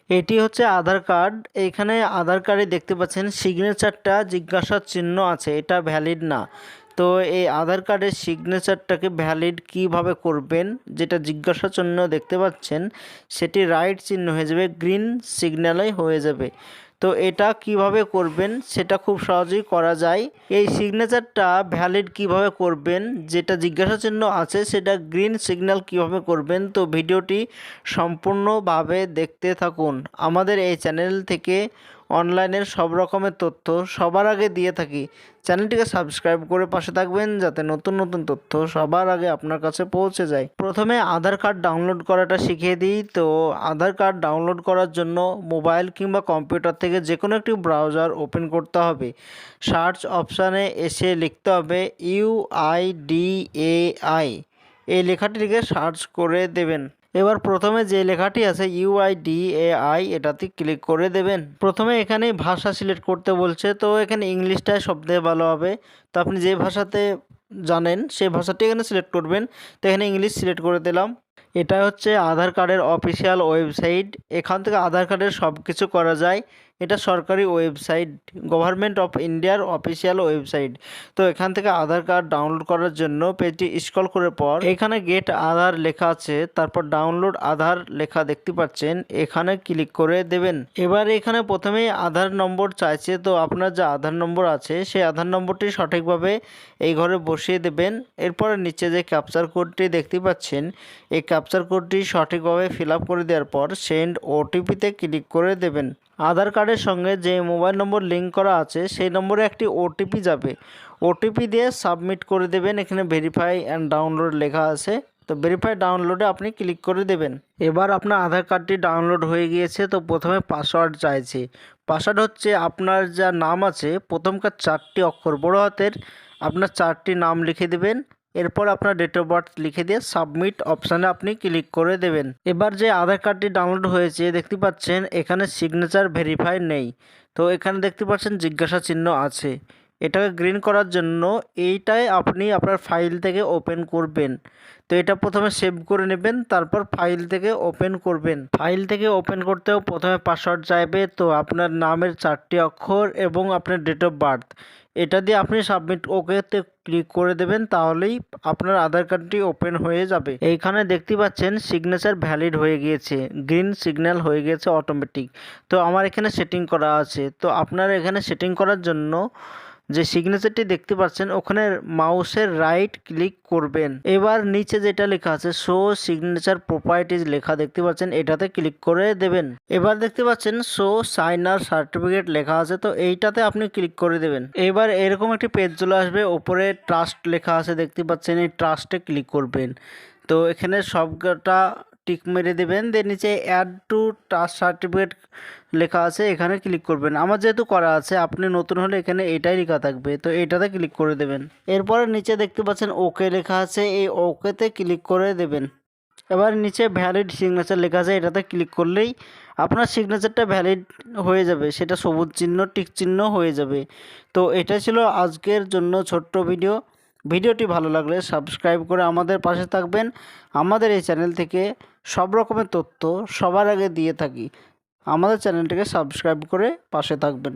এটি হচ্ছে আধার কার্ড। এইখানে আধার কার্ডে দেখতে পাচ্ছেন সিগনেচারটা জিজ্ঞাসার চিহ্ন আছে, এটা ভ্যালিড না। তো এই আধার কার্ডের সিগনেচারটাকে ভ্যালিড কিভাবে করবেন, যেটা জিজ্ঞাসা চিহ্ন দেখতে পাচ্ছেন সেটি রাইট চিহ্ন হয়ে যাবে, গ্রিন সিগন্যালে হয়ে যাবে। তো এটা কিভাবে করবেন সেটা খুব সহজেই করা যায়। এই সিগনেচারটা ভ্যালিড কিভাবে করবেন, যেটা জিজ্ঞাসা চিহ্ন আছে সেটা গ্রিন সিগন্যাল কিভাবে করবেন, তো ভিডিওটি সম্পূর্ণভাবে দেখতে থাকুন। আমাদের এই চ্যানেল থেকে অনলাইনের সব রকমের তথ্য সবার আগে দিয়ে থাকি। চ্যানেলটিকে সাবস্ক্রাইব করে পাশে থাকবেন যাতে নতুন নতুন তথ্য সবার আগে আপনার কাছে পৌঁছে যায়। প্রথমে আধার কার্ড ডাউনলোড করাটা শিখিয়ে দিই। তো আধার কার্ড ডাউনলোড করার জন্য মোবাইল কিংবা কম্পিউটার থেকে যে কোনো একটি ব্রাউজার ওপেন করতে হবে। সার্চ অপশানে এসে লিখতে হবে UIDAI, এই লেখাটিকে সার্চ করে দেবেন। এবার প্রথমে যে লেখাটি আছে UIDAI, এটাতে ক্লিক করে দেবেন। প্রথমে এখানে ভাষা সিলেক্ট করতে বলছে, তো এখানে ইংলিশটাই সবথেকে ভালো হবে। তো আপনি যে ভাষাতে জানেন সেই ভাষাটি এখানে সিলেক্ট করবেন। তো এখানে ইংলিশ সিলেক্ট করে দিলাম। এটা হচ্ছে আধার কার্ডের অফিসিয়াল ওয়েবসাইট। এখান থেকে আধার কার্ডের সব কিছু করা যায়। এটা সরকারি ওয়েবসাইট, গভর্নমেন্ট অফ ইন্ডিয়ার অফিসিয়াল ওয়েবসাইট। তো এখান থেকে আধার কার্ড ডাউনলোড করার জন্য পেজটি স্ক্রল করার পর এখানে গেট আধার লেখা আছে, তারপর ডাউনলোড আধার লেখা দেখতে পাচ্ছেন, এখানে ক্লিক করে দেবেন। এবার এখানে প্রথমেই আধার নম্বর চাইছে, তো আপনার যে আধার নম্বর আছে সেই আধার নম্বরটি সঠিকভাবে এই ঘরে বসিয়ে দেবেন। এরপরে নিচে যে ক্যাপচার কোডটি দেখতে পাচ্ছেন, এই ক্যাপচার কোডটি সঠিকভাবে ফিল আপ করে দেওয়ার পর সেন্ড ওটিপিতে ক্লিক করে দেবেন। আধার কার্ডের সঙ্গে যে মোবাইল নম্বর লিঙ্ক করা আছে সেই নম্বরে একটি ওটিপি যাবে, ওটিপি দিয়ে সাবমিট করে দেবেন। এখানে ভেরিফাই অ্যান্ড ডাউনলোড লেখা আছে, তো ভেরিফাই ডাউনলোডে আপনি ক্লিক করে দেবেন। এবার আপনার আধার কার্ডটি ডাউনলোড হয়ে গিয়েছে। তো প্রথমে পাসওয়ার্ড চাইছে। পাসওয়ার্ড হচ্ছে আপনার যা নাম আছে প্রথমকার 4টি অক্ষর বড় হাতের, আপনার 4টি নাম লিখে দেবেন। এরপর আপনার ডেট অফ বার্থ লিখে দিয়ে সাবমিট অপশানে আপনি ক্লিক করে দেবেন। এবার যে আধার কার্ডটি ডাউনলোড হয়েছে দেখতে পাচ্ছেন এখানে সিগনেচার ভেরিফাই নেই, তো এখানে দেখতে পাচ্ছেন জিজ্ঞাসা চিহ্ন আছে। এটাকে গ্রিন করার জন্য এইটাই আপনি আপনার ফাইল থেকে ওপেন করবেন। তো এটা প্রথমে সেভ করে নেবেন, তারপর ফাইল থেকে ওপেন করবেন। ফাইল থেকে ওপেন করতেও প্রথমে পাসওয়ার্ড চাইবে, তো আপনার নামের 4টি অক্ষর এবং আপনার ডেট অফ বার্থ, এটা দিয়ে আপনি সাবমিট ওকেতে ক্লিক করে দেবেন, তাহলেই আপনার আধার কার্ডটি ওপেন হয়ে যাবে। এইখানে দেখতে পাচ্ছেন সিগনেচার ভ্যালিড হয়ে গিয়েছে, গ্রিন সিগন্যাল হয়ে গেছে অটোমেটিক। তো আমার এখানে সেটিং করা আছে। তো আপনার এখানে সেটিং করার জন্য যে সিগনেচারটি দেখতে পাচ্ছেন ওখানে মাউসের রাইট ক্লিক করবেন। এবার নিচে যেটা লেখা আছে শো সিগনেচার প্রপার্টিজ লেখা দেখতে পাচ্ছেন, এটাতে ক্লিক করে দেবেন। এবার দেখতে পাচ্ছেন শো সাইনার সার্টিফিকেট লেখা আছে, তো এইটাতে আপনি ক্লিক করে দেবেন। এবার এরকম একটি পেজ চলে আসবে, ওপরে ট্রাস্ট লেখা আছে দেখতে পাচ্ছেন, এই ট্রাস্টে ক্লিক করবেন। তো এখানে সবটা টিক মেরে দেবেন, দিয়ে নিচে অ্যাড টু ট্রাস্ট সার্টিফিকেট লেখা আছে, এখানে ক্লিক করবেন। আমার যেহেতু করা আছে, আপনি নতুন হলে এখানে এটাই লেখা থাকবে, তো এটাতে ক্লিক করে দেবেন। এরপরে নিচে দেখতে পাচ্ছেন ওকে লেখা আছে, এই ওকেতে ক্লিক করে দেবেন। এবার নিচে ভ্যালিড সিগনেচার লেখা আছে, এটাতে ক্লিক করলেই আপনার সিগনেচারটা ভ্যালিড হয়ে যাবে, সেটা সবুজ চিহ্ন টিক চিহ্ন হয়ে যাবে। তো এটা ছিল আজকের জন্য ছোট্ট ভিডিও। ভিডিওটি ভালো লাগলে সাবস্ক্রাইব করে আমাদের পাশে থাকবেন। আমাদের এই চ্যানেল থেকে সব রকমের তথ্য সবার আগে দিয়ে থাকি। আমাদের চ্যানেলটিকে সাবস্ক্রাইব করে পাশে থাকবেন।